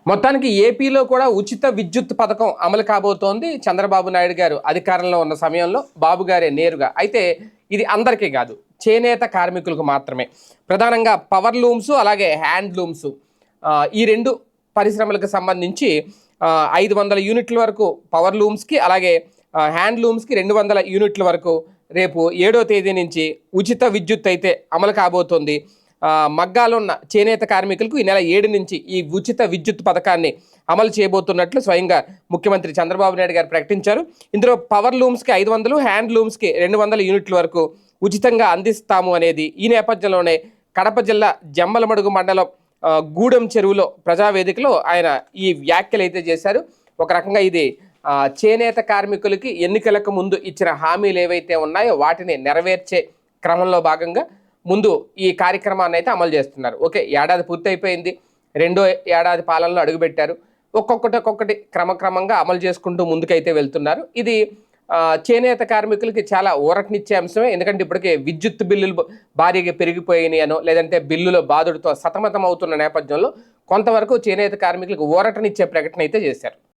మొత్తానికి ఏపీలో కూడా ఉచిత విద్యుత్ పథకం అమలు కాబోతోంది. చంద్రబాబు నాయుడు గారు అధికారంలో ఉన్న సమయంలో బాబు గారే నేరుగా. అయితే ఇది అందరికీ కాదు, చేనేత కార్మికులకు మాత్రమే. ప్రధానంగా పవర్ లూమ్స్ అలాగే హ్యాండ్ లూమ్స్, ఈ రెండు పరిశ్రమలకు సంబంధించి 500 యూనిట్ల వరకు పవర్ లూమ్స్కి, అలాగే హ్యాండ్ లూమ్స్కి 200 యూనిట్ల వరకు రేపు 7వ తేదీ నుంచి ఉచిత విద్యుత్ అయితే అమలు కాబోతోంది. మగ్గాలున్న చేనేత కార్మికులకు ఈ నెల 7 నుంచి ఈ ఉచిత విద్యుత్ పథకాన్ని అమలు చేయబోతున్నట్లు స్వయంగా ముఖ్యమంత్రి చంద్రబాబు నాయుడు గారు ప్రకటించారు. ఇందులో పవర్ లూమ్స్కి 500, హ్యాండ్ లూమ్స్కి 200 యూనిట్ల వరకు ఉచితంగా అందిస్తాము అనేది. ఈ నేపథ్యంలోనే కడప జిల్లా జమ్మలమడుగు మండలం గూడెం చెరువులో ప్రజావేదికలో ఆయన ఈ వ్యాఖ్యలు అయితే చేశారు. ఒక రకంగా ఇది చేనేత కార్మికులకి ఎన్నికలకు ముందు ఇచ్చిన హామీలు ఏవైతే ఉన్నాయో వాటిని నెరవేర్చే క్రమంలో భాగంగా ముందు ఈ కార్యక్రమాన్ని అయితే అమలు చేస్తున్నారు. ఓకే, ఏడాది పూర్తి అయిపోయింది, 2వ ఏడాది పాలనలో అడుగుపెట్టారు. ఒక్కొక్కటి క్రమక్రమంగా అమలు చేసుకుంటూ ముందుకైతే వెళ్తున్నారు. ఇది చేనేత కార్మికులకి చాలా ఊరటనిచ్చే అంశమే. ఎందుకంటే ఇప్పటికే విద్యుత్ బిల్లులు భారీగా పెరిగిపోయినాయి అనో, లేదంటే బిల్లుల బాధుడితో సతమతం అవుతున్న నేపథ్యంలో కొంతవరకు చేనేత కార్మికులకు ఊరటనిచ్చే ప్రకటన అయితే చేశారు.